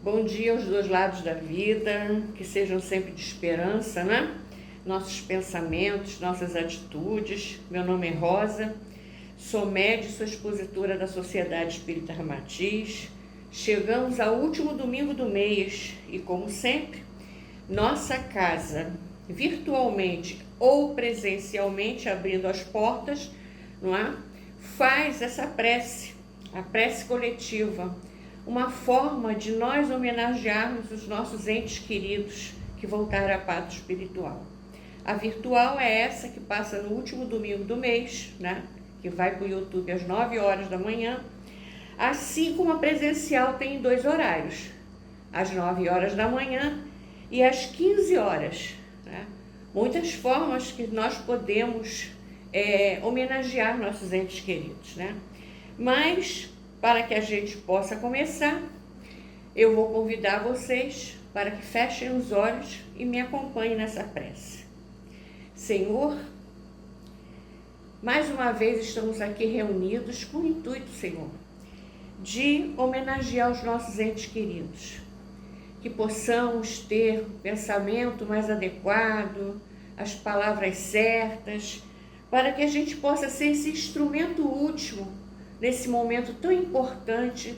Bom dia aos dois lados da vida, que sejam sempre de esperança, né? Nossos pensamentos, nossas atitudes. Meu nome é Rosa, sou médium, sou expositora da Sociedade Espírita Ramatiz. Chegamos ao último domingo do mês e, como sempre, nossa casa, virtualmente ou presencialmente, abrindo as portas, não é? Faz essa prece, a prece coletiva, uma forma de nós homenagearmos os nossos entes queridos que voltaram à pátria espiritual. A virtual é essa que passa no último domingo do mês, né? Que vai para o YouTube às 9 horas da manhã, assim como a presencial tem 2 horários, às 9 horas da manhã e às 15 horas. Né? Muitas formas que nós podemos homenagear nossos entes queridos, né? Mas, para que a gente possa começar, eu vou convidar vocês para que fechem os olhos e me acompanhem nessa prece. Senhor, mais uma vez estamos aqui reunidos com o intuito, Senhor, de homenagear os nossos entes queridos, que possamos ter o pensamento mais adequado, as palavras certas, para que a gente possa ser esse instrumento útil nesse momento tão importante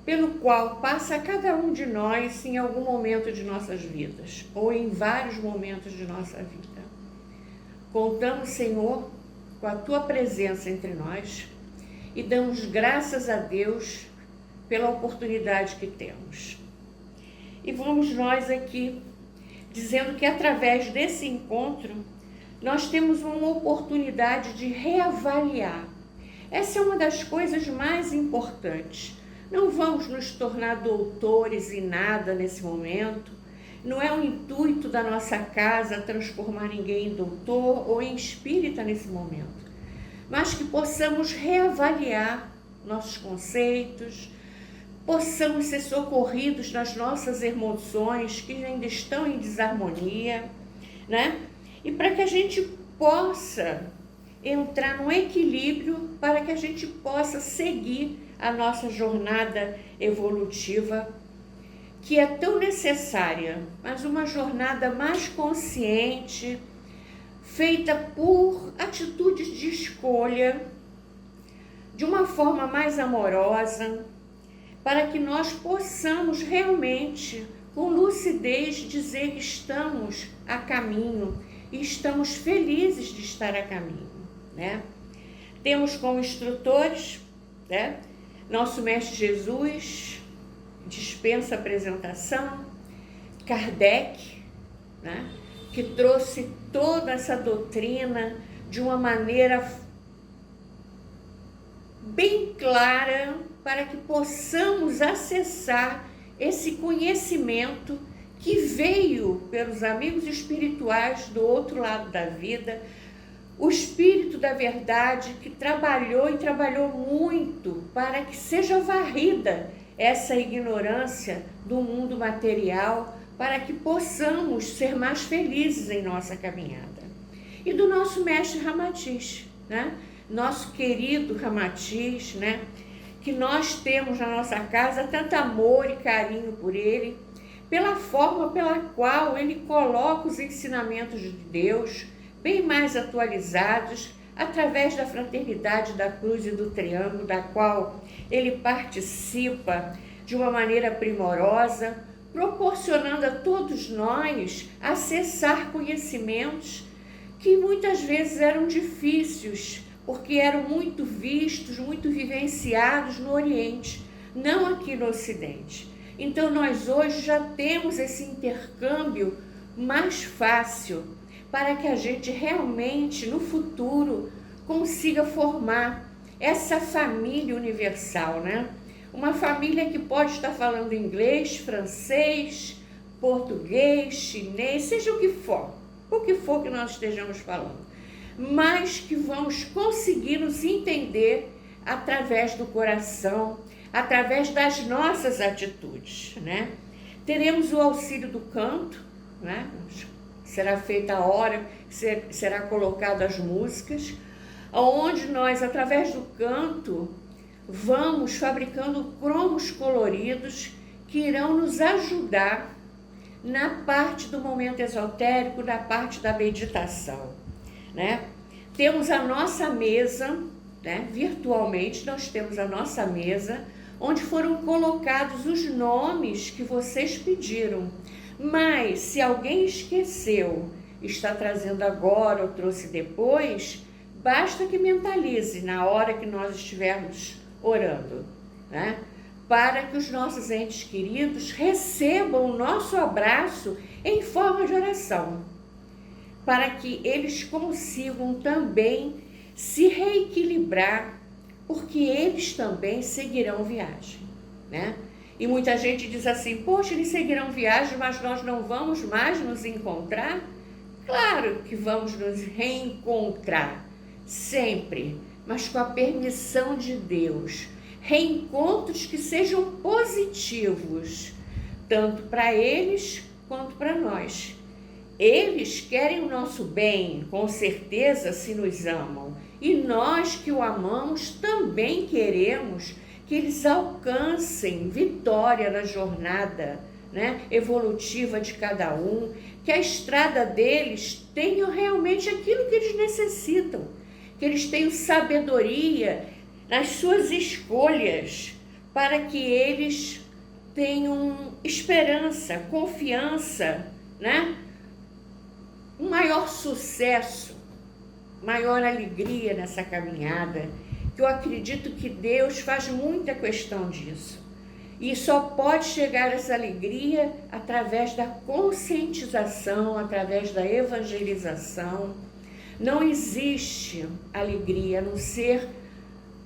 pelo qual passa cada um de nós em algum momento de nossas vidas, ou em vários momentos de nossa vida. Contamos, Senhor, com a Tua presença entre nós e damos graças a Deus pela oportunidade que temos. E vamos nós aqui dizendo que através desse encontro nós temos uma oportunidade de reavaliar. Essa é uma das coisas mais importantes. Não vamos nos tornar doutores em nada nesse momento. Não é o intuito da nossa casa transformar ninguém em doutor ou em espírita nesse momento. Mas que possamos reavaliar nossos conceitos, possamos ser socorridos nas nossas emoções que ainda estão em desarmonia, né? E para que a gente possa entrar num equilíbrio, para que a gente possa seguir a nossa jornada evolutiva, que é tão necessária, mas uma jornada mais consciente, feita por atitudes de escolha, de uma forma mais amorosa, para que nós possamos realmente, com lucidez, dizer que estamos a caminho e estamos felizes de estar a caminho, né? Temos como instrutores, né, nosso Mestre Jesus, dispensa apresentação, Kardec, né, que trouxe toda essa doutrina de uma maneira bem clara para que possamos acessar esse conhecimento que veio pelos amigos espirituais do outro lado da vida, o Espírito da Verdade que trabalhou e trabalhou muito para que seja varrida essa ignorância do mundo material, para que possamos ser mais felizes em nossa caminhada. E do nosso mestre Ramatiz, né? Nosso querido Ramatiz, né? Que nós temos na nossa casa tanto amor e carinho por ele, pela forma pela qual ele coloca os ensinamentos de Deus bem mais atualizados, através da Fraternidade da Cruz e do Triângulo, da qual ele participa de uma maneira primorosa, proporcionando a todos nós acessar conhecimentos que muitas vezes eram difíceis, porque eram muito vistos, muito vivenciados no Oriente, não aqui no Ocidente. Então nós hoje já temos esse intercâmbio mais fácil para que a gente realmente no futuro consiga formar essa família universal, né? Uma família que pode estar falando inglês, francês, português, chinês, seja o que for que nós estejamos falando, mas que vamos conseguir nos entender através do coração, através das nossas atitudes, né? Teremos o auxílio do canto, né? Será feita a hora, será colocado as músicas, onde nós, através do canto, vamos fabricando cromos coloridos que irão nos ajudar na parte do momento esotérico, na parte da meditação, né? Temos a nossa mesa, né? Virtualmente nós temos a nossa mesa, onde foram colocados os nomes que vocês pediram. Mas se alguém esqueceu, está trazendo agora ou trouxe depois, basta que mentalize na hora que nós estivermos orando, né? Para que os nossos entes queridos recebam o nosso abraço em forma de oração, para que eles consigam também se reequilibrar, porque eles também seguirão viagem, né? E muita gente diz assim, poxa, eles seguirão viagem, mas nós não vamos mais nos encontrar? Claro que vamos nos reencontrar, sempre, mas com a permissão de Deus. Reencontros que sejam positivos, tanto para eles quanto para nós. Eles querem o nosso bem, com certeza, se nos amam. E nós que o amamos também queremos que eles alcancem vitória na jornada, né, evolutiva de cada um, que a estrada deles tenha realmente aquilo que eles necessitam, que eles tenham sabedoria nas suas escolhas, para que eles tenham esperança, confiança, né? Um maior sucesso, maior alegria nessa caminhada, que eu acredito que Deus faz muita questão disso. E só pode chegar essa alegria através da conscientização, através da evangelização. Não existe alegria, a não ser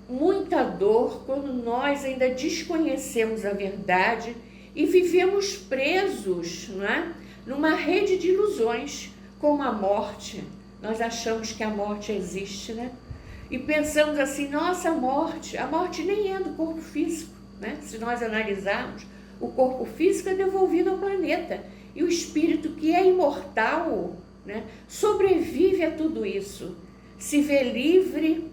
muita dor quando nós ainda desconhecemos a verdade e vivemos presos, não é? Numa rede de ilusões, como a morte. Nós achamos que a morte existe, né? E pensamos assim, nossa, a morte nem é do corpo físico, né? Se nós analisarmos, o corpo físico é devolvido ao planeta. E o espírito, que é imortal, né, sobrevive a tudo isso. Se vê livre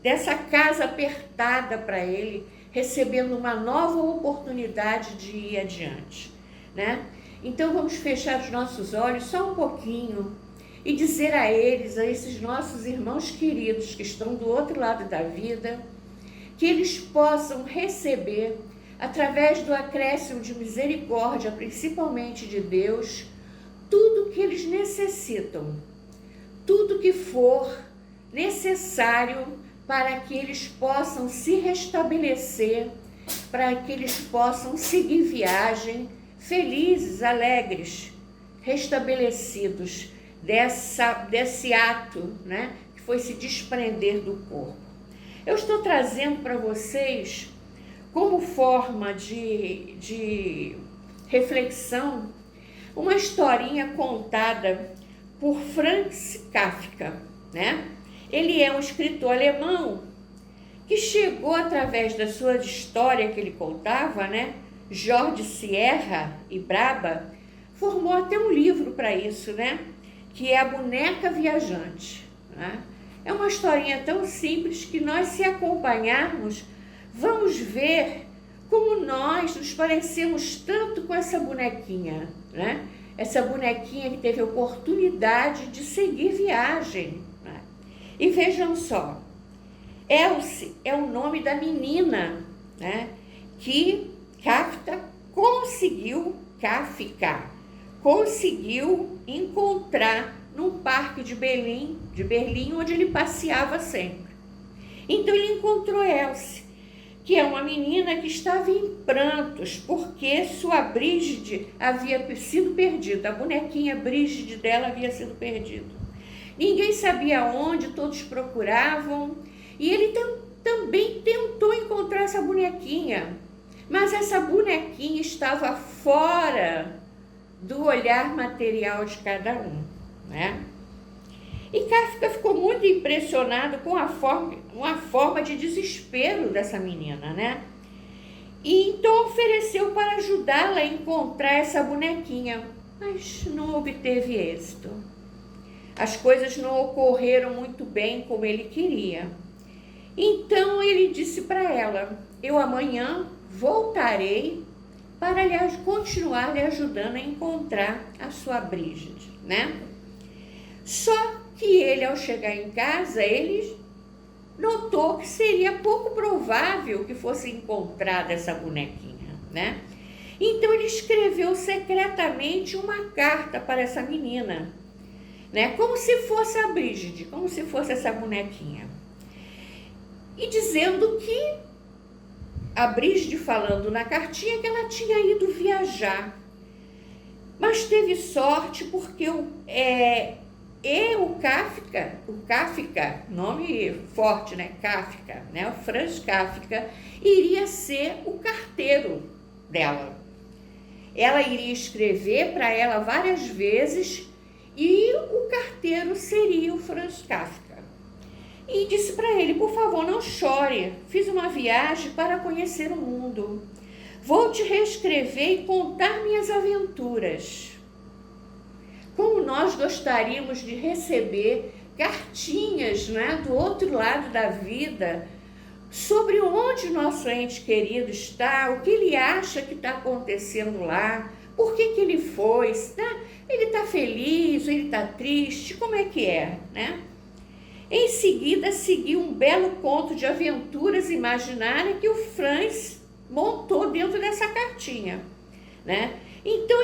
dessa casa apertada para ele, recebendo uma nova oportunidade de ir adiante, né? Então vamos fechar os nossos olhos só um pouquinho e dizer a eles, a esses nossos irmãos queridos que estão do outro lado da vida, que eles possam receber, através do acréscimo de misericórdia, principalmente de Deus, tudo que eles necessitam, tudo que for necessário para que eles possam se restabelecer, para que eles possam seguir viagem felizes, alegres, restabelecidos desse ato, né, que foi se desprender do corpo. Eu estou trazendo para vocês, como forma de reflexão, uma historinha contada por Franz Kafka, né? Ele é um escritor alemão que chegou, através da sua história que ele contava, né? Jorge Sierra e Braba, formou até um livro para isso, né? Que é A Boneca Viajante, né? É uma historinha tão simples que nós, se acompanharmos, vamos ver como nós nos parecemos tanto com essa bonequinha, né? Essa bonequinha que teve a oportunidade de seguir viagem, né? E vejam só, Elsie é o nome da menina, né, que Kafka conseguiu encontrar num parque de Berlim, onde ele passeava sempre. Então ele encontrou Elsie, que é uma menina que estava em prantos, porque sua Brigitte havia sido perdida, a bonequinha Brigitte dela havia sido perdida. Ninguém sabia onde, todos procuravam, e ele também tentou encontrar essa bonequinha, mas essa bonequinha estava fora do olhar material de cada um, né? E Kafka ficou muito impressionado com uma forma de desespero dessa menina, né? E então ofereceu para ajudá-la a encontrar essa bonequinha, mas não obteve êxito. As coisas não ocorreram muito bem como ele queria. Então ele disse para ela: eu amanhã voltarei para continuar lhe ajudando a encontrar a sua Brígide, né? Só que ele, ao chegar em casa, ele notou que seria pouco provável que fosse encontrada essa bonequinha, né? Então ele escreveu secretamente uma carta para essa menina, né? Como se fosse a Brígide, como se fosse essa bonequinha. E dizendo que a Brígide, falando na cartinha, que ela tinha ido viajar, mas teve sorte porque o Kafka, nome forte, né? Kafka, né? O Franz Kafka iria ser o carteiro dela. Ela iria escrever para ela várias vezes e o carteiro seria o Franz Kafka. E disse para ele: por favor, não chore, fiz uma viagem para conhecer o mundo. Vou te reescrever e contar minhas aventuras. Como nós gostaríamos de receber cartinhas, né, do outro lado da vida, sobre onde nosso ente querido está, o que ele acha que está acontecendo lá, por que ele foi, né? Ele está feliz, ele está triste, como é que é, né? Em seguida, seguiu um belo conto de aventuras imaginárias que o Franz montou dentro dessa cartinha, né? Então,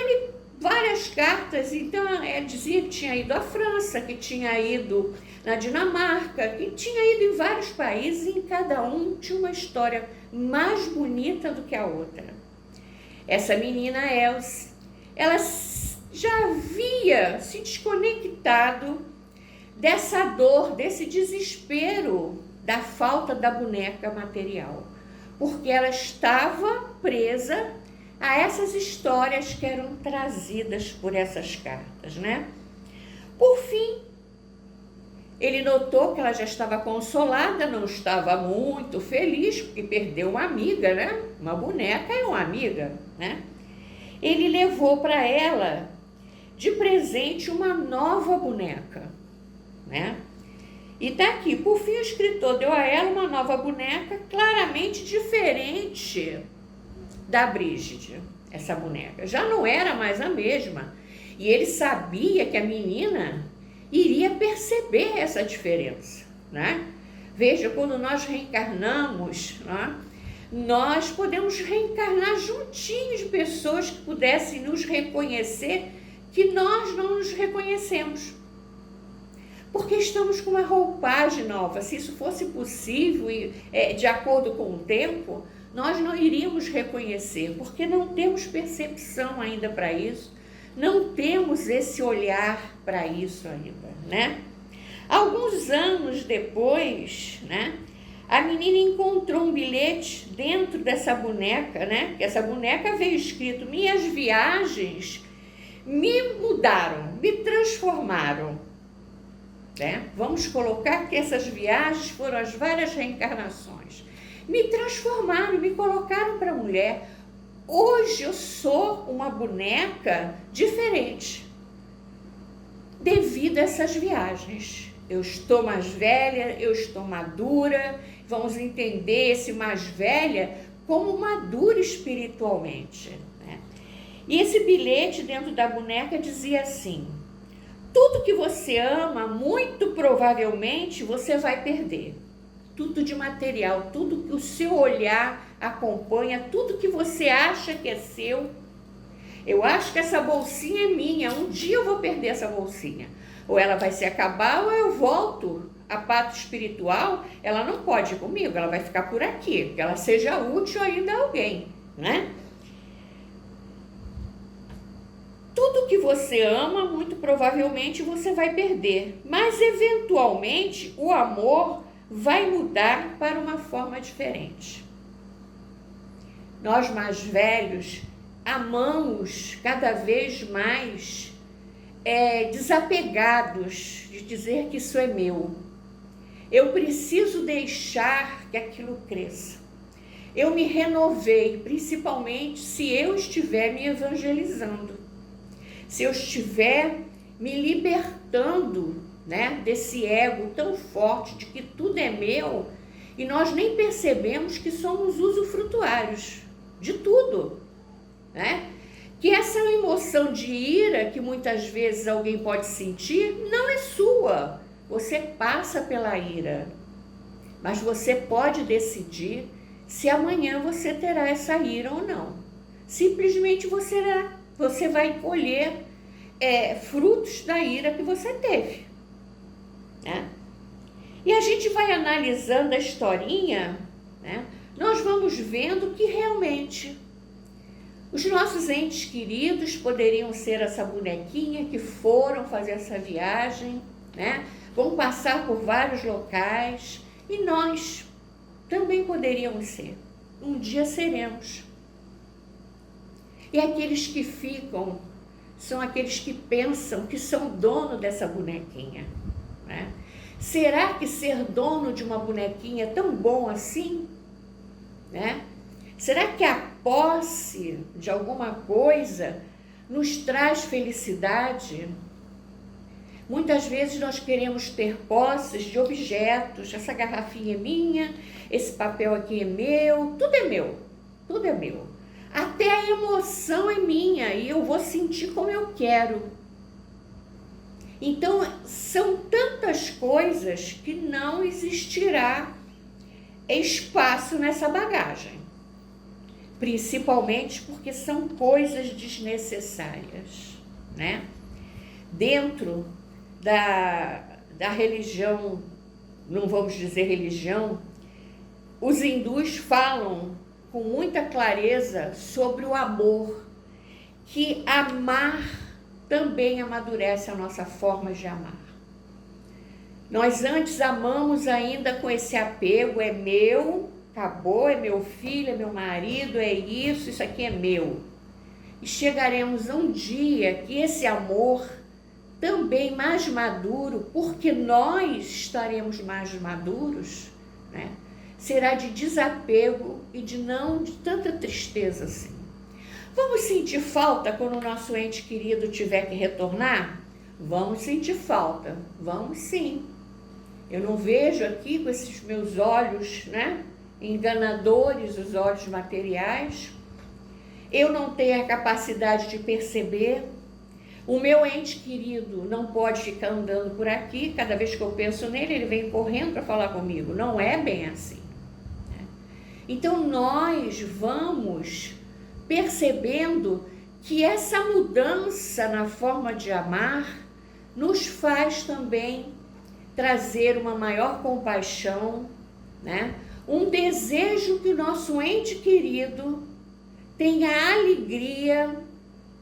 várias cartas, então dizia que tinha ido à França, que tinha ido na Dinamarca, que tinha ido em vários países e em cada um tinha uma história mais bonita do que a outra. Essa menina Else, ela já havia se desconectado dessa dor, desse desespero da falta da boneca material, porque ela estava presa a essas histórias que eram trazidas por essas cartas, né? Por fim, ele notou que ela já estava consolada, não estava muito feliz, porque perdeu uma amiga, né? Uma boneca é uma amiga, né? Ele levou para ela de presente uma nova boneca, né? E tá aqui, por fim o escritor deu a ela uma nova boneca claramente diferente da Brígide. Essa boneca já não era mais a mesma, e ele sabia que a menina iria perceber essa diferença, né? Veja, quando nós reencarnamos, né, nós podemos reencarnar juntinhos de pessoas que pudessem nos reconhecer, que nós não nos reconhecemos, porque estamos com uma roupagem nova. Se isso fosse possível e de acordo com o tempo, nós não iríamos reconhecer, porque não temos percepção ainda para isso, não temos esse olhar para isso ainda, né? Alguns anos depois, né, a menina encontrou um bilhete dentro dessa boneca, né? Essa boneca veio escrito: minhas viagens me mudaram, me transformaram. Né? Vamos colocar que essas viagens foram as várias reencarnações. Me transformaram, me colocaram para mulher. Hoje eu sou uma boneca diferente devido a essas viagens. Eu estou mais velha, eu estou madura. Vamos entender esse mais velha como madura espiritualmente, né? E esse bilhete dentro da boneca dizia assim: tudo que você ama, muito provavelmente você vai perder. Tudo de material, tudo que o seu olhar acompanha, tudo que você acha que é seu. Eu acho que essa bolsinha é minha, um dia eu vou perder essa bolsinha. Ou ela vai se acabar ou eu volto. A parte espiritual, ela não pode ir comigo, ela vai ficar por aqui, que ela seja útil ainda a alguém, né? Tudo que você ama, muito provavelmente você vai perder, mas eventualmente o amor vai mudar para uma forma diferente. Nós mais velhos amamos cada vez mais desapegados de dizer que isso é meu. Eu preciso deixar que aquilo cresça. Eu me renovei, principalmente se eu estiver me evangelizando. Se eu estiver me libertando, né, desse ego tão forte de que tudo é meu e nós nem percebemos que somos usufrutuários de tudo, né? Que essa emoção de ira que muitas vezes alguém pode sentir não é sua. Você passa pela ira, mas você pode decidir se amanhã você terá essa ira ou não. Simplesmente você vai colher frutos da ira que você teve, né? E a gente vai analisando a historinha, né? Nós vamos vendo que realmente os nossos entes queridos poderiam ser essa bonequinha que foram fazer essa viagem, né? Vão passar por vários locais e nós também poderíamos ser. Um dia seremos. E aqueles que ficam são aqueles que pensam que são dono dessa bonequinha, né? Será que ser dono de uma bonequinha é tão bom assim, né? Será que a posse de alguma coisa nos traz felicidade? Muitas vezes nós queremos ter posses de objetos. Essa garrafinha é minha, esse papel aqui é meu, tudo é meu, tudo é meu. Até a emoção é minha e eu vou sentir como eu quero. Então, são tantas coisas que não existirá espaço nessa bagagem. Principalmente porque são coisas desnecessárias, né? Dentro da religião, não vamos dizer religião, os hindus falam com muita clareza sobre o amor, que amar também amadurece a nossa forma de amar. Nós antes amamos ainda com esse apego, é meu, acabou, é meu filho, é meu marido, é isso aqui é meu. E chegaremos a um dia que esse amor também mais maduro, porque nós estaremos mais maduros, né? Será de desapego e de tanta tristeza assim. Vamos sentir falta quando o nosso ente querido tiver que retornar? Vamos sentir falta, vamos sim. Eu não vejo aqui com esses meus olhos, né, enganadores, os olhos materiais. Eu não tenho a capacidade de perceber. O meu ente querido não pode ficar andando por aqui. Cada vez que eu penso nele, ele vem correndo para falar comigo. Não é bem assim, né? Então nós vamos percebendo que essa mudança na forma de amar nos faz também trazer uma maior compaixão, né? Um desejo que o nosso ente querido tenha a alegria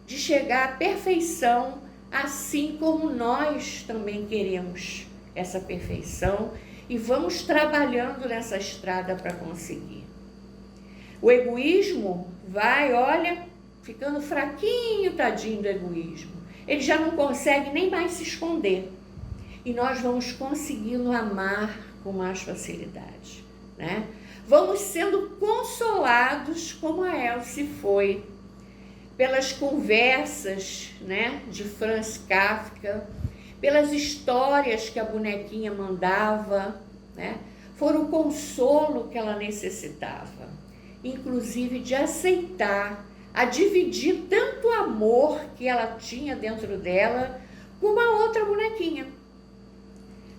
de chegar à perfeição, assim como nós também queremos essa perfeição e vamos trabalhando nessa estrada para conseguir. O egoísmo vai, olha, ficando fraquinho, tadinho do egoísmo. Ele já não consegue nem mais se esconder. E nós vamos conseguindo amar com mais facilidade, né? Vamos sendo consolados, como a Elsie foi, pelas conversas, né, de Franz Kafka, pelas histórias que a bonequinha mandava, né? Foram o consolo que ela necessitava, inclusive de aceitar, a dividir tanto amor que ela tinha dentro dela com uma outra bonequinha.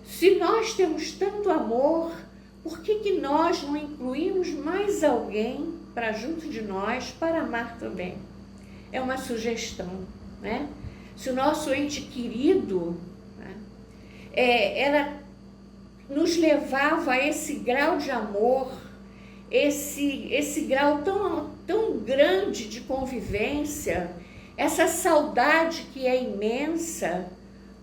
Se nós temos tanto amor, por que nós não incluímos mais alguém para junto de nós para amar também? É uma sugestão, né? Se o nosso ente querido, né, ela nos levava a esse grau de amor, esse grau tão grande de convivência, essa saudade que é imensa,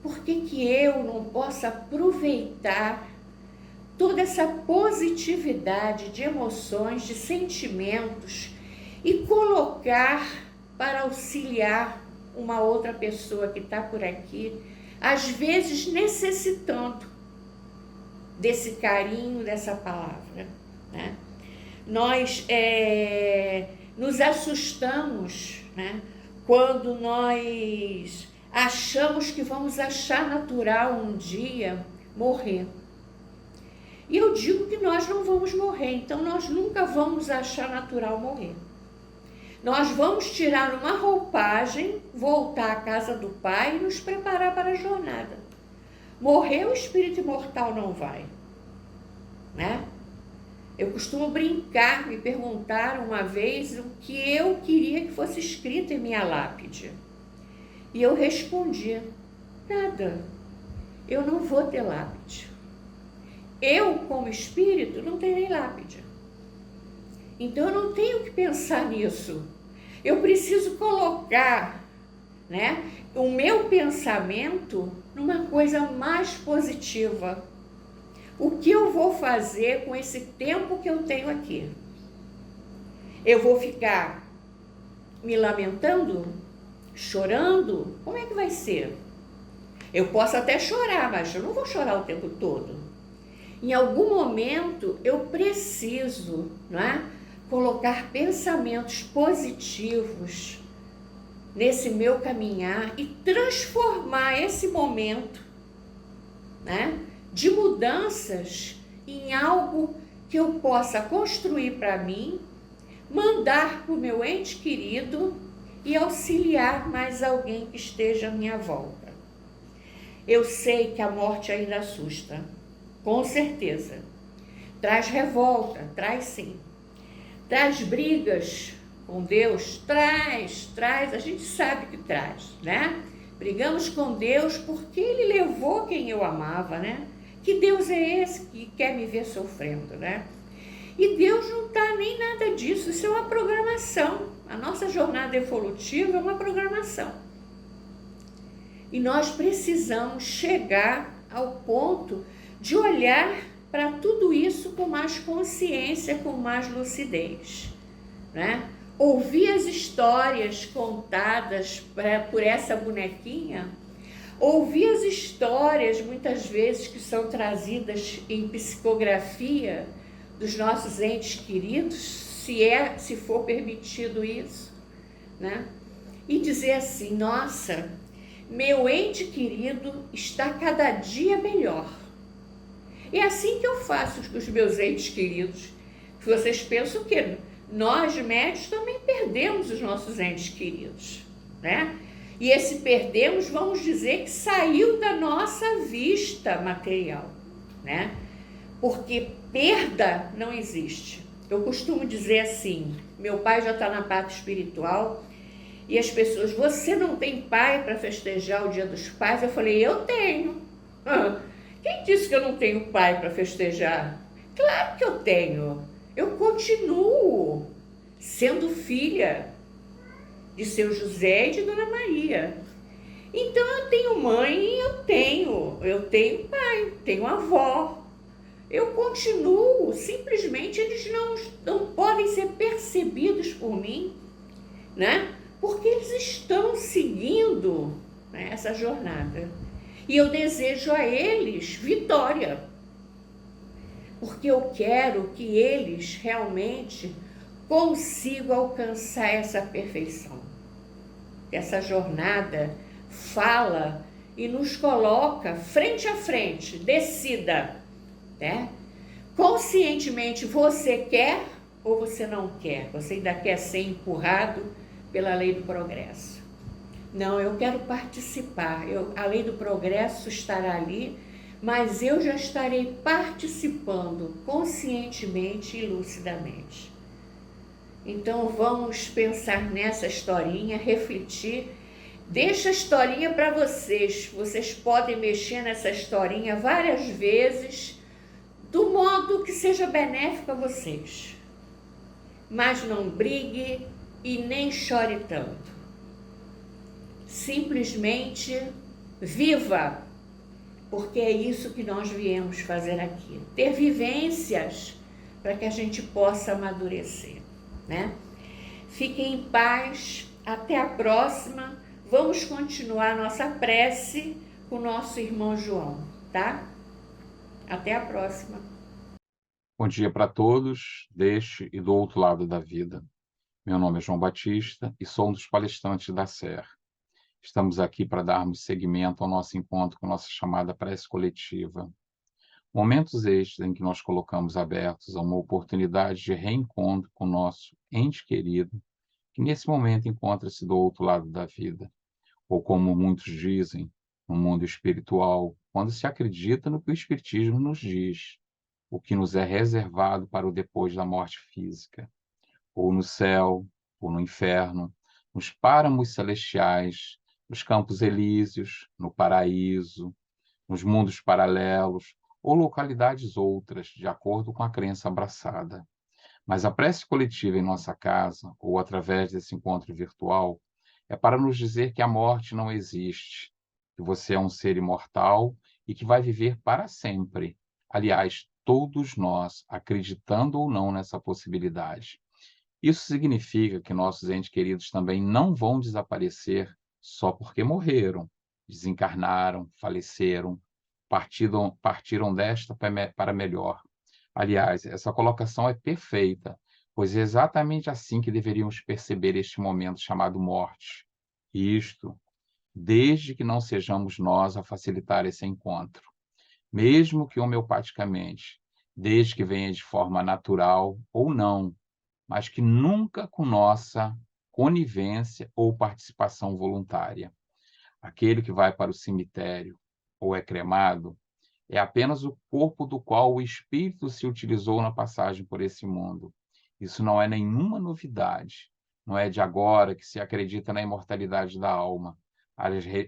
por que eu não posso aproveitar toda essa positividade de emoções, de sentimentos e colocar para auxiliar uma outra pessoa que está por aqui, às vezes necessitando desse carinho, dessa palavra, né? Nós nos assustamos, né, quando nós achamos que vamos achar natural um dia morrer. E eu digo que nós não vamos morrer, então nós nunca vamos achar natural morrer. Nós vamos tirar uma roupagem, voltar à casa do Pai e nos preparar para a jornada. Morrer o espírito imortal não vai, né? Eu costumo brincar, me perguntaram uma vez o que eu queria que fosse escrito em minha lápide. E eu respondi, nada, eu não vou ter lápide. Eu, como espírito, não terei lápide. Então eu não tenho que pensar nisso. Eu preciso colocar, né, o meu pensamento numa coisa mais positiva. O que eu vou fazer com esse tempo que eu tenho aqui? Eu vou ficar me lamentando? Chorando? Como é que vai ser? Eu posso até chorar, mas eu não vou chorar o tempo todo. Em algum momento eu preciso, não é, colocar pensamentos positivos nesse meu caminhar e transformar esse momento, né, de mudanças em algo que eu possa construir para mim, mandar para o meu ente querido e auxiliar mais alguém que esteja à minha volta. Eu sei que a morte ainda assusta, com certeza. Traz revolta, traz sim. Traz brigas com Deus, traz, a gente sabe que traz, né? Brigamos com Deus porque Ele levou quem eu amava, né? Que Deus é esse que quer me ver sofrendo, né? E Deus não está nem nada disso, isso é uma programação. A nossa jornada evolutiva é uma programação. E nós precisamos chegar ao ponto de olhar para tudo isso com mais consciência, com mais lucidez, né? Ouvir as histórias contadas por essa bonequinha, ouvir as histórias muitas vezes que são trazidas em psicografia dos nossos entes queridos, se for permitido isso, né? E dizer assim, nossa, meu ente querido está cada dia melhor. É assim que eu faço com os meus entes queridos. Vocês pensam que nós, médios, também perdemos os nossos entes queridos, né? E esse perdemos, vamos dizer que saiu da nossa vista material, né? Porque perda não existe. Eu costumo dizer assim, meu pai já está na parte espiritual e as pessoas, você não tem pai para festejar o Dia dos Pais? Eu falei, eu tenho. Quem disse que eu não tenho pai para festejar? Claro que eu tenho. Eu continuo sendo filha de seu José e de Dona Maria. Então eu tenho mãe e eu tenho pai, tenho avó. Eu continuo, simplesmente eles não podem ser percebidos por mim, né? Porque eles estão seguindo, né, essa jornada. E eu desejo a eles vitória, porque eu quero que eles realmente consigam alcançar essa perfeição. Essa jornada fala e nos coloca frente a frente, decida, né? Conscientemente você quer ou você não quer? Você ainda quer ser empurrado pela lei do progresso? Não, eu quero participar. A lei do progresso estará ali, mas eu já estarei participando conscientemente e lucidamente. Então vamos pensar nessa historinha, refletir. Deixa a historinha para vocês. Vocês podem mexer nessa historinha várias vezes, do modo que seja benéfico a vocês. Mas não brigue e nem chore tanto. Simplesmente viva, porque é isso que nós viemos fazer aqui. Ter vivências para que a gente possa amadurecer, né? Fiquem em paz, até a próxima. Vamos continuar nossa prece com o nosso irmão João, tá? Até a próxima. Bom dia para todos, deste e do outro lado da vida. Meu nome é João Batista e sou um dos palestrantes da SER. Estamos aqui para darmos seguimento ao nosso encontro com nossa chamada prece coletiva. Momentos estes em que nós colocamos abertos a uma oportunidade de reencontro com o nosso ente querido, que nesse momento encontra-se do outro lado da vida, ou como muitos dizem, no mundo espiritual, quando se acredita no que o Espiritismo nos diz, o que nos é reservado para o depois da morte física, ou no céu, ou no inferno, nos páramos celestiais, nos campos elíseos, no paraíso, nos mundos paralelos, ou localidades outras, de acordo com a crença abraçada. Mas a prece coletiva em nossa casa, ou através desse encontro virtual, é para nos dizer que a morte não existe, que você é um ser imortal e que vai viver para sempre. Aliás, todos nós, acreditando ou não nessa possibilidade. Isso significa que nossos entes queridos também não vão desaparecer só porque morreram, desencarnaram, faleceram, partiram desta para melhor. Aliás, essa colocação é perfeita, pois é exatamente assim que deveríamos perceber este momento chamado morte. Isto, desde que não sejamos nós a facilitar esse encontro, mesmo que homeopaticamente, desde que venha de forma natural ou não, mas que nunca com nossa conivência ou participação voluntária. Aquele que vai para o cemitério ou é cremado é apenas o corpo do qual o espírito se utilizou na passagem por esse mundo. Isso não é nenhuma novidade. Não é de agora que se acredita na imortalidade da alma.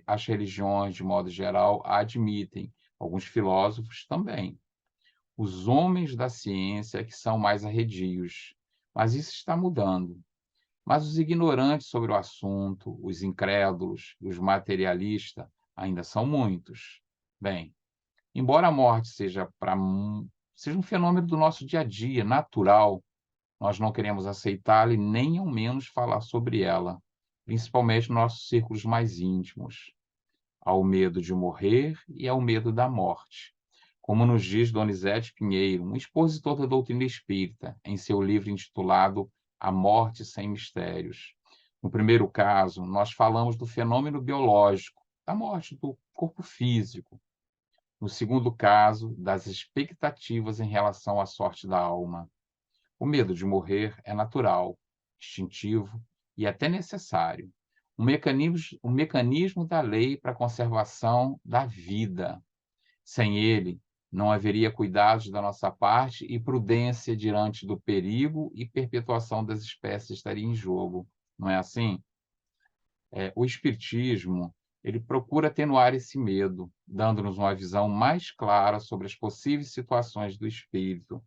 As religiões, de modo geral, a admitem, alguns filósofos também. Os homens da ciência é que são mais arredios, mas isso está mudando. Mas os ignorantes sobre o assunto, os incrédulos, os materialistas, ainda são muitos. Bem, embora a morte seja um fenômeno do nosso dia a dia, natural, nós não queremos aceitá-la e nem ao menos falar sobre ela, principalmente nos nossos círculos mais íntimos. Ao medo de morrer e ao medo da morte. Como nos diz Donizete Pinheiro, um expositor da doutrina espírita, em seu livro intitulado A Morte Sem Mistérios. No primeiro caso, nós falamos do fenômeno biológico, da morte do corpo físico. No segundo caso, das expectativas em relação à sorte da alma. O medo de morrer é natural, instintivo e até necessário. Um mecanismo da lei para a conservação da vida. Sem ele, não haveria cuidados da nossa parte e prudência diante do perigo e perpetuação das espécies estaria em jogo. Não é assim? O Espiritismo, ele procura atenuar esse medo, dando-nos uma visão mais clara sobre as possíveis situações do espírito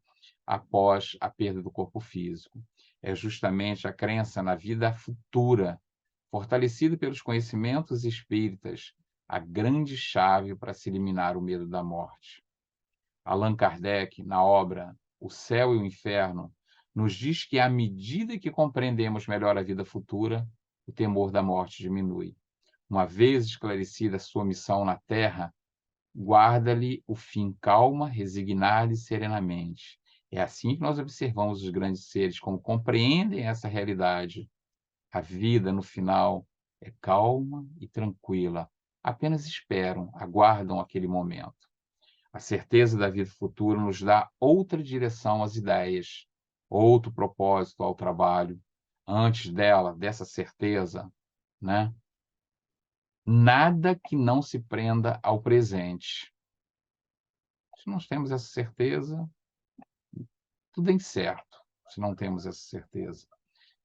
após a perda do corpo físico. É justamente a crença na vida futura, fortalecida pelos conhecimentos espíritas, a grande chave para se eliminar o medo da morte. Allan Kardec, na obra O Céu e o Inferno, nos diz que, à medida que compreendemos melhor a vida futura, o temor da morte diminui. Uma vez esclarecida a sua missão na Terra, guarda-lhe o fim calma, resignada e serenamente. É assim que nós observamos os grandes seres, como compreendem essa realidade. A vida, no final, é calma e tranquila. Apenas esperam, aguardam aquele momento. A certeza da vida futura nos dá outra direção às ideias, outro propósito ao trabalho. Antes dessa certeza, né? Nada que não se prenda ao presente. Se nós temos essa certeza, tudo é incerto, se não temos essa certeza.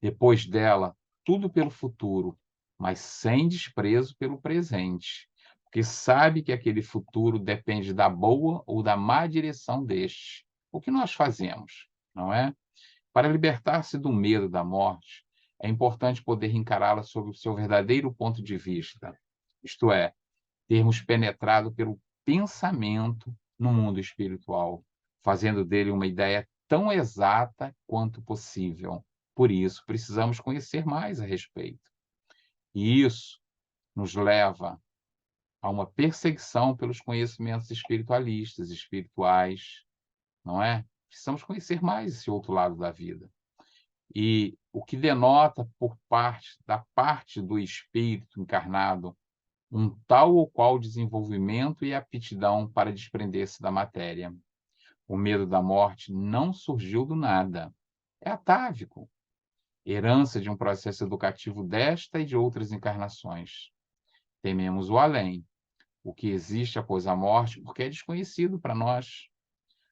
Depois dela, tudo pelo futuro, mas sem desprezo pelo presente, porque sabe que aquele futuro depende da boa ou da má direção deste. O que nós fazemos, não é? Para libertar-se do medo da morte, é importante poder encará-la sob o seu verdadeiro ponto de vista, isto é, termos penetrado pelo pensamento no mundo espiritual, fazendo dele uma ideia tão exata quanto possível. Por isso, precisamos conhecer mais a respeito. E isso nos leva a uma perseguição pelos conhecimentos espiritualistas, espirituais, não é? Precisamos conhecer mais esse outro lado da vida. E o que denota da parte do espírito encarnado um tal ou qual desenvolvimento e aptidão para desprender-se da matéria. O medo da morte não surgiu do nada. É atávico, herança de um processo educativo desta e de outras encarnações. Tememos o além, o que existe após a morte, porque é desconhecido para nós.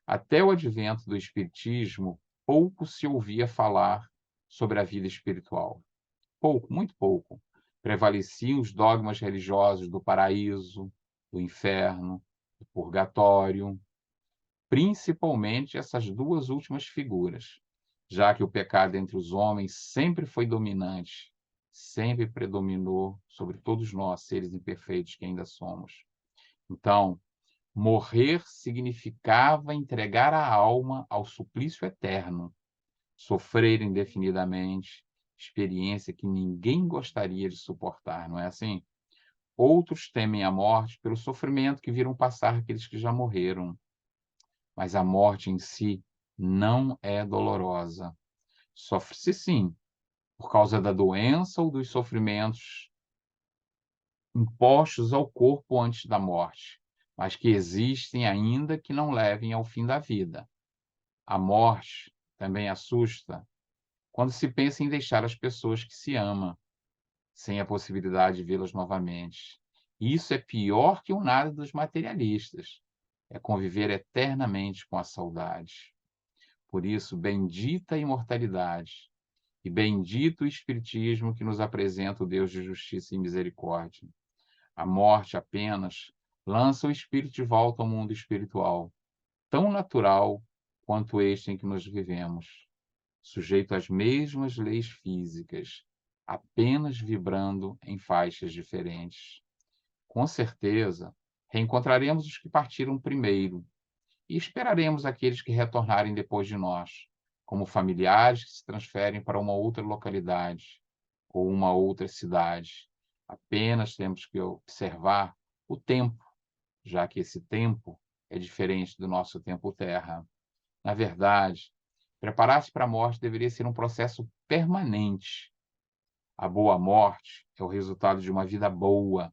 Até o advento do Espiritismo, pouco se ouvia falar sobre a vida espiritual. Pouco, muito pouco. Prevaleciam os dogmas religiosos do paraíso, do inferno, do purgatório, principalmente essas duas últimas figuras, já que o pecado entre os homens sempre foi dominante, sempre predominou sobre todos nós, seres imperfeitos que ainda somos. Então, morrer significava entregar a alma ao suplício eterno, sofrer indefinidamente, experiência que ninguém gostaria de suportar, não é assim? Outros temem a morte pelo sofrimento que viram passar aqueles que já morreram, mas a morte em si não é dolorosa. Sofre-se sim, por causa da doença ou dos sofrimentos impostos ao corpo antes da morte, mas que existem ainda que não levem ao fim da vida. A morte também assusta quando se pensa em deixar as pessoas que se ama, sem a possibilidade de vê-las novamente. Isso é pior que o nada dos materialistas. É conviver eternamente com a saudade. Por isso, bendita a imortalidade e bendito o Espiritismo que nos apresenta o Deus de justiça e misericórdia. A morte apenas lança o espírito de volta ao mundo espiritual, tão natural quanto este em que nos vivemos, sujeito às mesmas leis físicas, apenas vibrando em faixas diferentes. Com certeza, reencontraremos os que partiram primeiro e esperaremos aqueles que retornarem depois de nós, como familiares que se transferem para uma outra localidade ou uma outra cidade. Apenas temos que observar o tempo, já que esse tempo é diferente do nosso tempo terra. Na verdade, preparar-se para a morte deveria ser um processo permanente. A boa morte é o resultado de uma vida boa,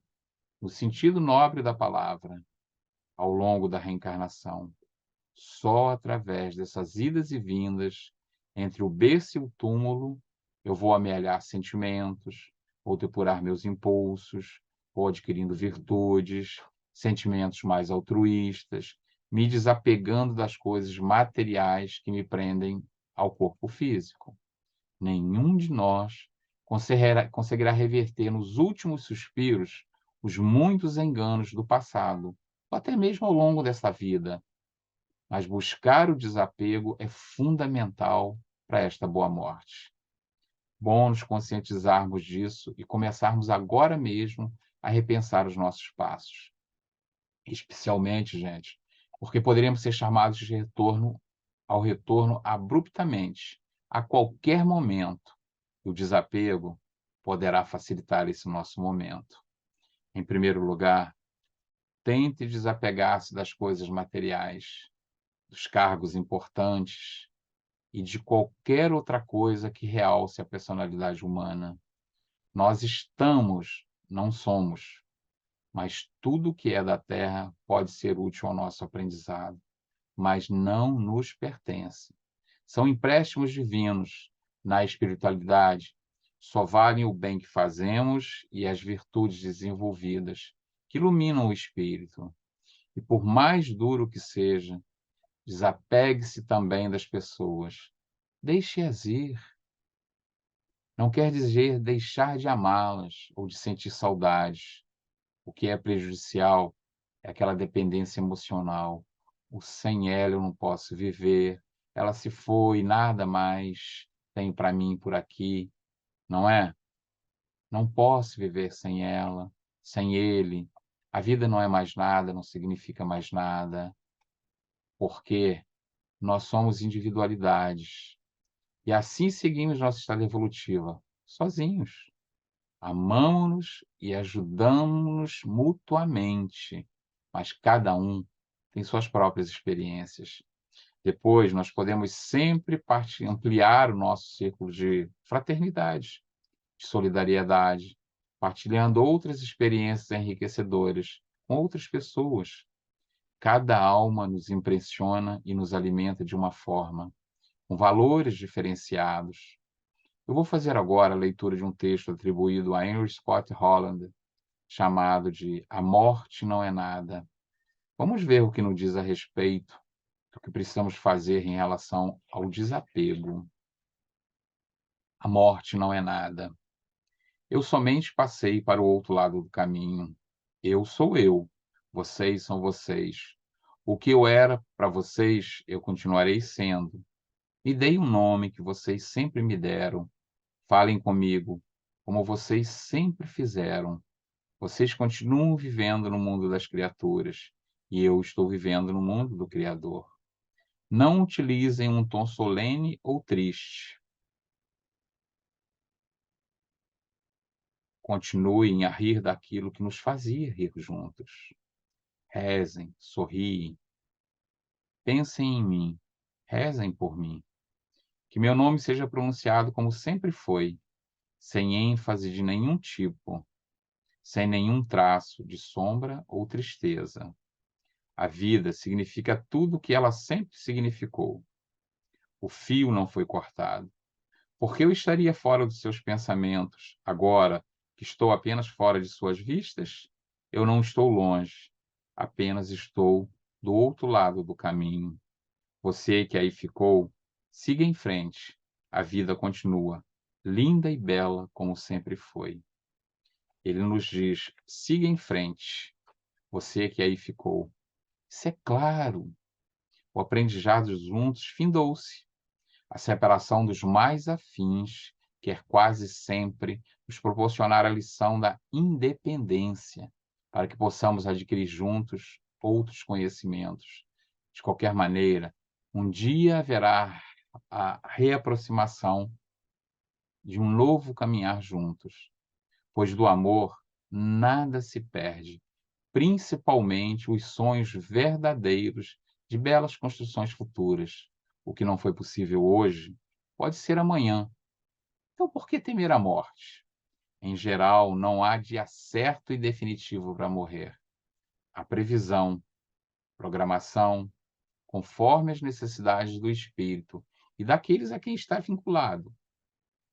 no sentido nobre da palavra, ao longo da reencarnação. Só através dessas idas e vindas entre o berço e o túmulo eu vou amealhar sentimentos, vou depurar meus impulsos, vou adquirindo virtudes, sentimentos mais altruístas, me desapegando das coisas materiais que me prendem ao corpo físico. Nenhum de nós conseguirá reverter nos últimos suspiros os muitos enganos do passado, ou até mesmo ao longo dessa vida, mas buscar o desapego é fundamental para esta boa morte. Bom nos conscientizarmos disso e começarmos agora mesmo a repensar os nossos passos. Especialmente, gente, porque poderíamos ser chamados de ao retorno abruptamente, a qualquer momento. E o desapego poderá facilitar esse nosso momento. Em primeiro lugar, tente desapegar-se das coisas materiais, dos cargos importantes e de qualquer outra coisa que realce a personalidade humana. Nós estamos, não somos, mas tudo que é da terra pode ser útil ao nosso aprendizado, mas não nos pertence. São empréstimos divinos. Na espiritualidade, só valem o bem que fazemos e as virtudes desenvolvidas, que iluminam o espírito. E por mais duro que seja, desapegue-se também das pessoas. Deixe-as ir. Não quer dizer deixar de amá-las ou de sentir saudades. O que é prejudicial é aquela dependência emocional. O sem ela eu não posso viver. Ela se foi, nada mais tem para mim por aqui, não é? Não posso viver sem ela, sem ele. A vida não é mais nada, não significa mais nada, porque nós somos individualidades. E assim seguimos nossa história evolutiva, sozinhos. Amamos-nos e ajudamos-nos mutuamente, mas cada um tem suas próprias experiências. Depois, nós podemos sempre ampliar o nosso círculo de fraternidade, de solidariedade, partilhando outras experiências enriquecedoras com outras pessoas. Cada alma nos impressiona e nos alimenta de uma forma, com valores diferenciados. Eu vou fazer agora a leitura de um texto atribuído a Henry Scott Holland, chamado de A Morte Não É Nada. Vamos ver o que nos diz a respeito do que precisamos fazer em relação ao desapego. A morte não é nada. Eu somente passei para o outro lado do caminho. Eu sou eu. Vocês são vocês. O que eu era para vocês, eu continuarei sendo. Me dei um nome que vocês sempre me deram. Falem comigo, como vocês sempre fizeram. Vocês continuam vivendo no mundo das criaturas, e eu estou vivendo no mundo do Criador. Não utilizem um tom solene ou triste. Continuem a rir daquilo que nos fazia rir juntos. Rezem, sorriem. Pensem em mim. Rezem por mim. Que meu nome seja pronunciado como sempre foi, sem ênfase de nenhum tipo, sem nenhum traço de sombra ou tristeza. A vida significa tudo o que ela sempre significou. O fio não foi cortado. Por que eu estaria fora dos seus pensamentos, agora que estou apenas fora de suas vistas? Eu não estou longe, apenas estou do outro lado do caminho. Você que aí ficou, siga em frente. A vida continua, linda e bela como sempre foi. Ele nos diz: siga em frente. Você que aí ficou. Isso é claro. O aprendizado juntos findou-se. A separação dos mais afins quer quase sempre nos proporcionar a lição da independência, para que possamos adquirir juntos outros conhecimentos. De qualquer maneira, um dia haverá a reaproximação de um novo caminhar juntos, pois do amor nada se perde, principalmente os sonhos verdadeiros de belas construções futuras. O que não foi possível hoje pode ser amanhã. Então, por que temer a morte? Em geral, não há dia certo e definitivo para morrer. Há previsão, programação, conforme as necessidades do espírito e daqueles a quem está vinculado,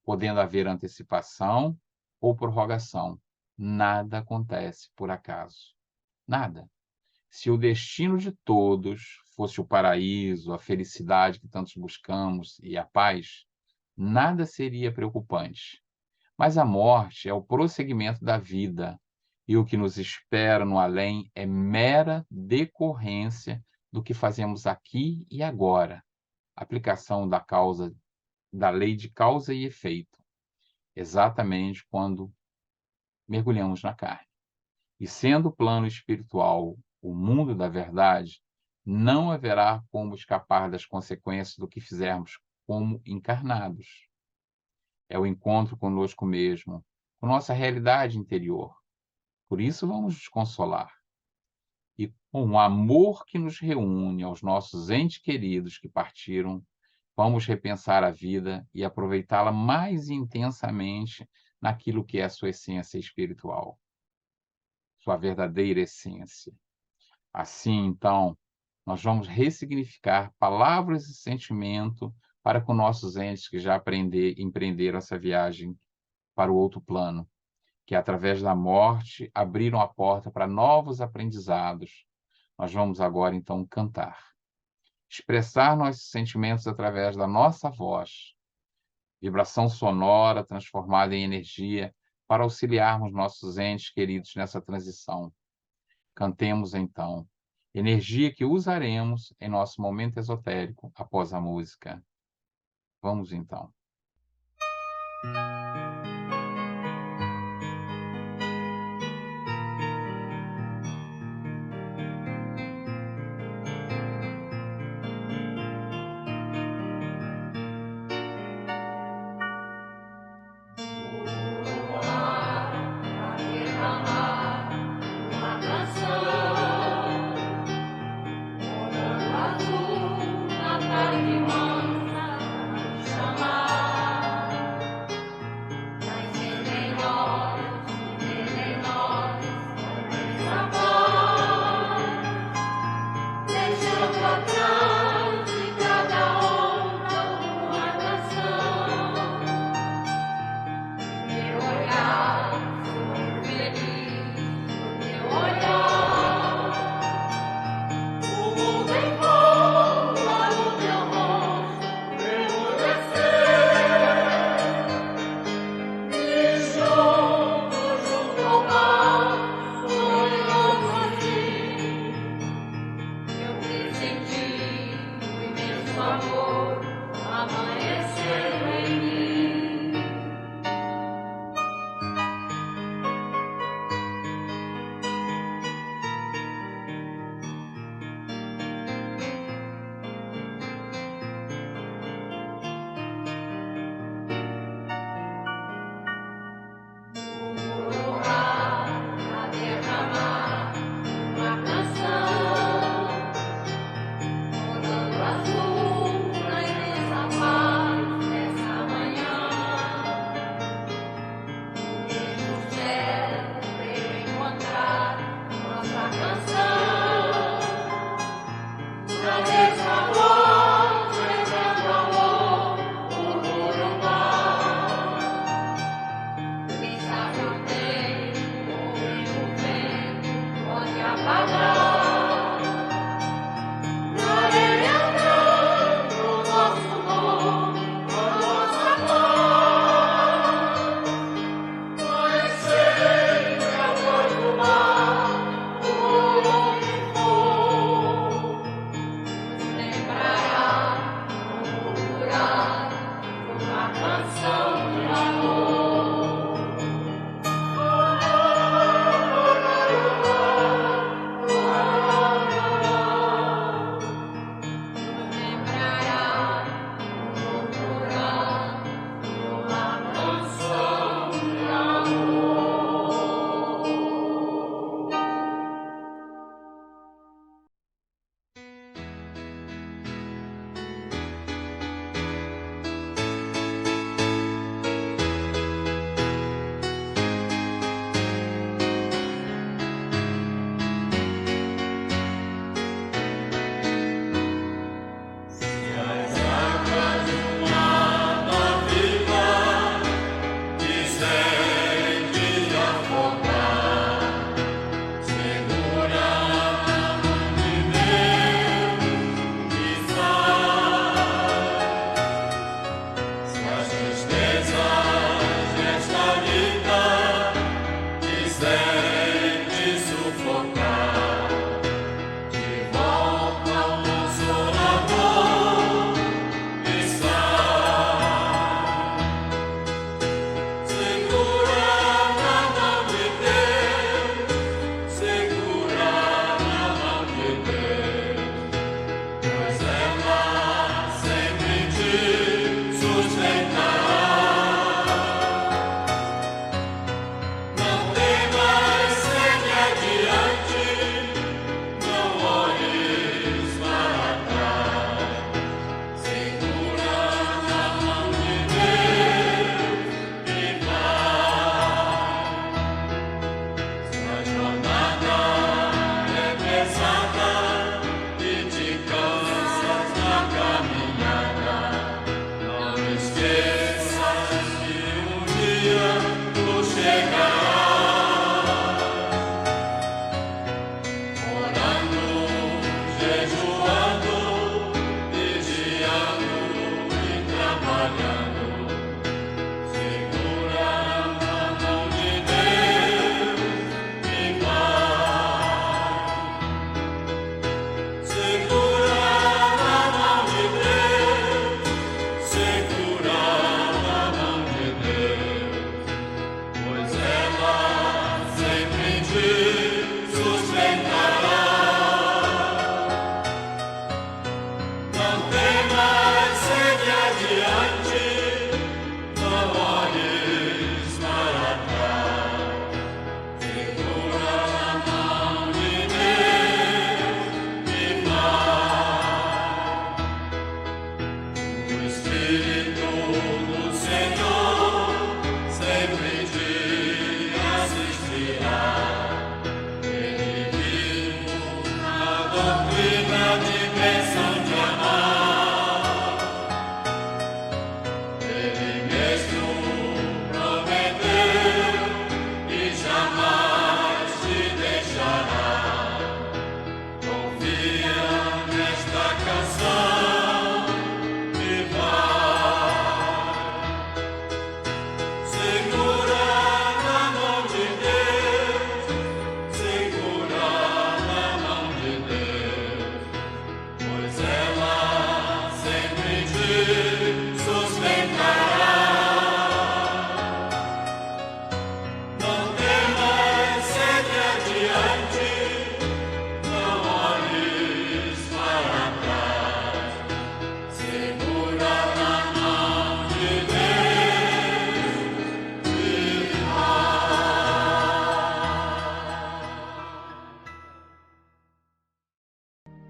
podendo haver antecipação ou prorrogação. Nada acontece por acaso. Nada. Se o destino de todos fosse o paraíso, a felicidade que tantos buscamos e a paz, nada seria preocupante. Mas a morte é o prosseguimento da vida, e o que nos espera no além é mera decorrência do que fazemos aqui e agora. Aplicação da lei de causa e efeito, exatamente quando mergulhamos na carne. E sendo o plano espiritual o mundo da verdade, não haverá como escapar das consequências do que fizermos como encarnados. É o encontro conosco mesmo, com nossa realidade interior. Por isso vamos nos consolar. E com o amor que nos reúne aos nossos entes queridos que partiram, vamos repensar a vida e aproveitá-la mais intensamente naquilo que é a sua essência espiritual, sua verdadeira essência. Assim, então, nós vamos ressignificar palavras e sentimento para com nossos entes que já empreenderam essa viagem para o outro plano, que através da morte abriram a porta para novos aprendizados. Nós vamos agora, então, cantar. Expressar nossos sentimentos através da nossa voz, vibração sonora transformada em energia para auxiliarmos nossos entes queridos nessa transição. Cantemos, então, energia que usaremos em nosso momento esotérico após a música. Vamos, então.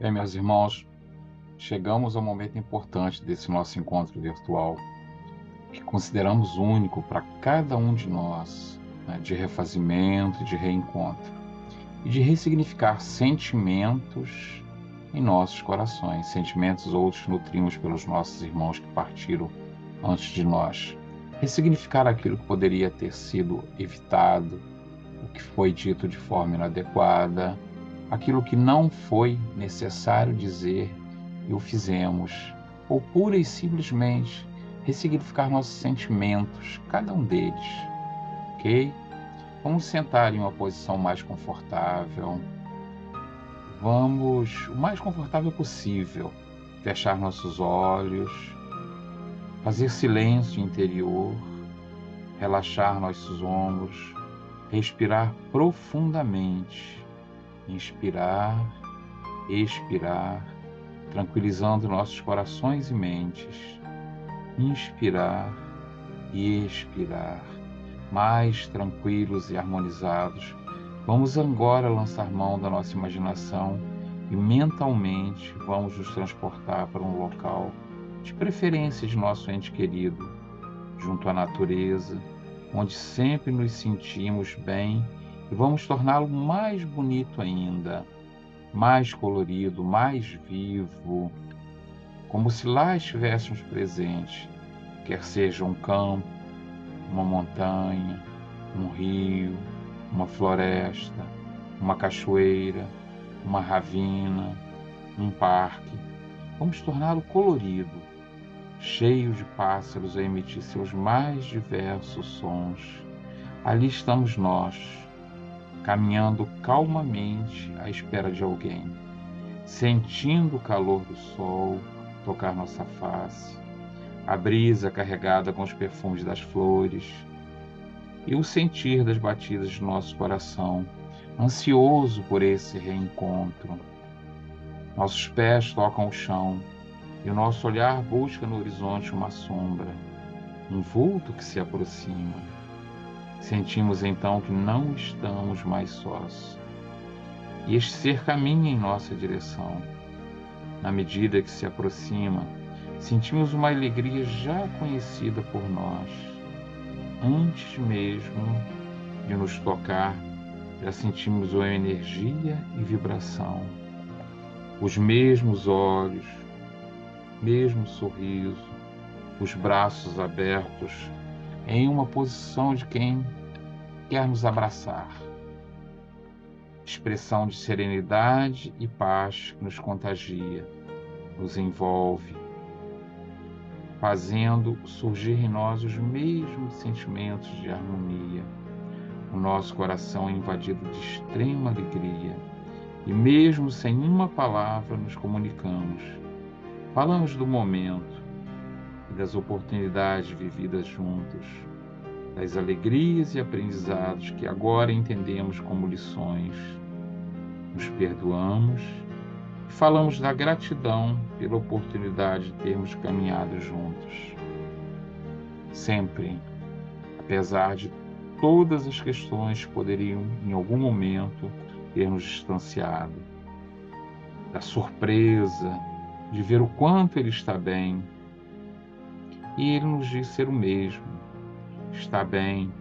Bem, meus irmãos, chegamos ao momento importante desse nosso encontro virtual, que consideramos único para cada um de nós, né, de refazimento, de reencontro, e de ressignificar sentimentos em nossos corações, sentimentos outros nutrimos pelos nossos irmãos que partiram antes de nós. Ressignificar aquilo que poderia ter sido evitado, o que foi dito de forma inadequada, aquilo que não foi necessário dizer e o fizemos, ou pura e simplesmente ressignificar nossos sentimentos, cada um deles, ok? Vamos sentar em uma posição mais confortável. Vamos, o mais confortável possível, fechar nossos olhos, fazer silêncio interior, relaxar nossos ombros, respirar profundamente, inspirar, expirar, tranquilizando nossos corações e mentes, inspirar e expirar, mais tranquilos e harmonizados. Vamos agora lançar mão da nossa imaginação e mentalmente vamos nos transportar para um local, de preferência de nosso ente querido, junto à natureza, onde sempre nos sentimos bem, e vamos torná-lo mais bonito ainda, mais colorido, mais vivo, como se lá estivéssemos presentes, quer seja um campo, uma montanha, um rio, uma floresta, uma cachoeira, uma ravina, um parque. Vamos torná-lo colorido, cheio de pássaros a emitir seus mais diversos sons. Ali estamos nós, caminhando calmamente à espera de alguém, sentindo o calor do sol tocar nossa face, a brisa carregada com os perfumes das flores e o sentir das batidas de nosso coração, ansioso por esse reencontro. Nossos pés tocam o chão e o nosso olhar busca no horizonte uma sombra, um vulto que se aproxima. Sentimos então que não estamos mais sós. E este ser caminha em nossa direção. Na medida que se aproxima, sentimos uma alegria já conhecida por nós. Antes mesmo de nos tocar, já sentimos uma energia e vibração. Os mesmos olhos, mesmo sorriso, os braços abertos, em uma posição de quem quer nos abraçar. expressão de serenidade e paz que nos contagia, nos envolve, fazendo surgir em nós os mesmos sentimentos de harmonia. O nosso coração é invadido de extrema alegria e, mesmo sem uma palavra, nos comunicamos. Falamos do momento e das oportunidades vividas juntos, das alegrias e aprendizados que agora entendemos como lições. Nos perdoamos e falamos da gratidão pela oportunidade de termos caminhado juntos. Sempre, apesar de todas as questões que poderiam, em algum momento, ter nos distanciado, da surpresa de ver o quanto ele está bem. E ele nos diz ser o mesmo. Está bem,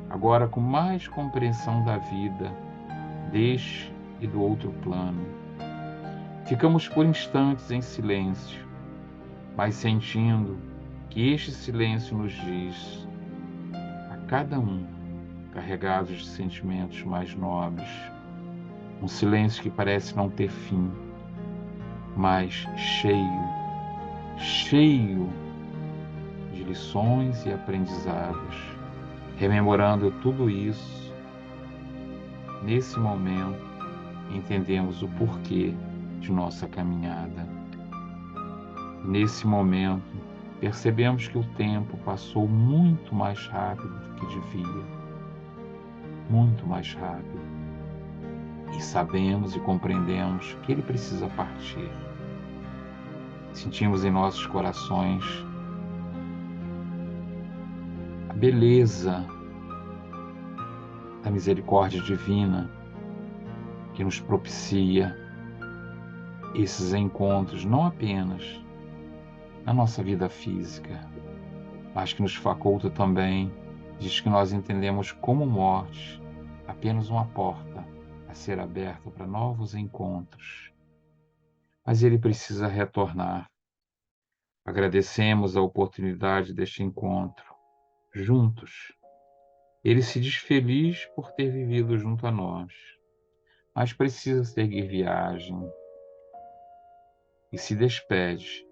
agora com mais compreensão da vida, deste e do outro plano. Ficamos por instantes em silêncio, mas sentindo que este silêncio nos diz, a cada um, carregados de sentimentos mais nobres, um silêncio que parece não ter fim, mas cheio de lições e aprendizados. Rememorando tudo isso, nesse momento, entendemos o porquê de nossa caminhada. Nesse momento, percebemos que o tempo passou muito mais rápido do que devia, muito mais rápido. E sabemos e compreendemos que ele precisa partir. Sentimos em nossos corações a beleza da misericórdia divina que nos propicia esses encontros, não apenas na nossa vida física, mas que nos faculta também, diz que nós entendemos como morte apenas uma porta a ser aberta para novos encontros. Mas ele precisa retornar. Agradecemos a oportunidade deste encontro, juntos. Ele se diz feliz por ter vivido junto a nós, mas precisa seguir viagem e se despede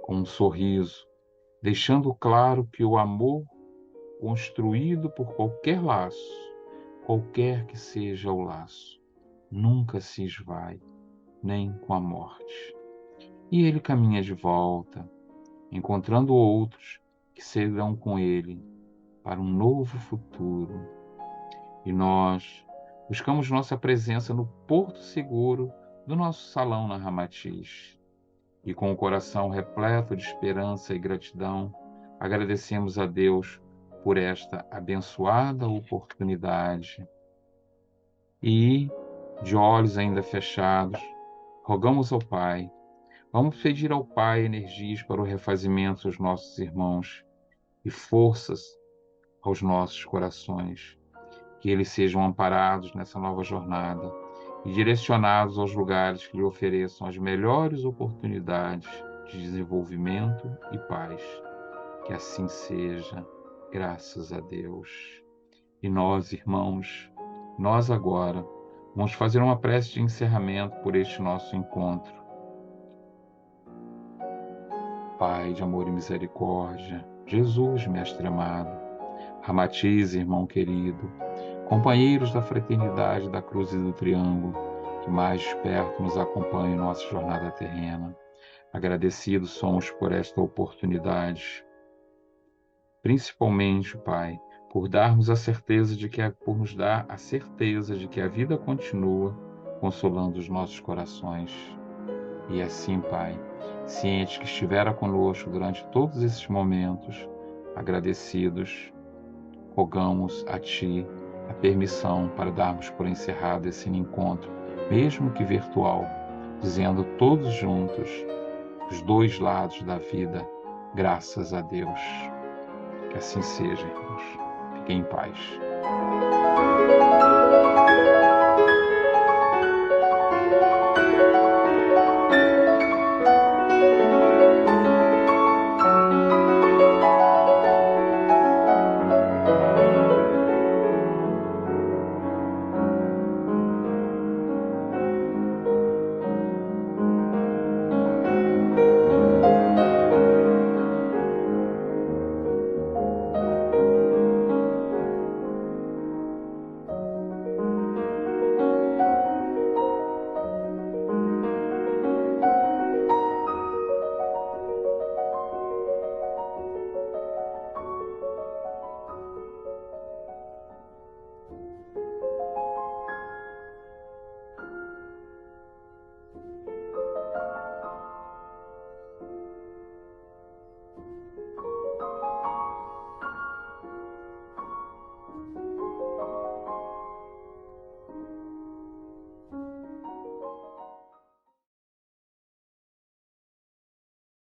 com um sorriso, deixando claro que o amor construído por qualquer laço, qualquer que seja o laço, nunca se esvai, nem com a morte. E ele caminha de volta, encontrando outros que seguirão com ele para um novo futuro. E nós buscamos nossa presença no porto seguro do nosso salão na Ramatiz. E com o coração repleto de esperança e gratidão, agradecemos a Deus por esta abençoada oportunidade. E, de olhos ainda fechados, rogamos ao Pai. Vamos pedir ao Pai energias para o refazimento dos nossos irmãos e forças aos nossos corações. Que eles sejam amparados nessa nova jornada e direcionados aos lugares que lhe ofereçam as melhores oportunidades de desenvolvimento e paz. Que assim seja, graças a Deus. E nós, irmãos, nós agora vamos fazer uma prece de encerramento por este nosso encontro. Pai de amor e misericórdia, Jesus, Mestre amado, Ramatiz, irmão querido, companheiros da fraternidade da Cruz e do Triângulo, que mais de perto nos acompanham em nossa jornada terrena. Agradecidos somos por esta oportunidade, principalmente, Pai, por darmos a certeza por nos dar a certeza de que a vida continua consolando os nossos corações. E assim, Pai, ciente que estivera conosco durante todos esses momentos, agradecidos, rogamos a Ti a permissão para darmos por encerrado esse encontro, mesmo que virtual, dizendo todos juntos, os dois lados da vida, graças a Deus. Que assim seja, irmãos. Fiquem em paz.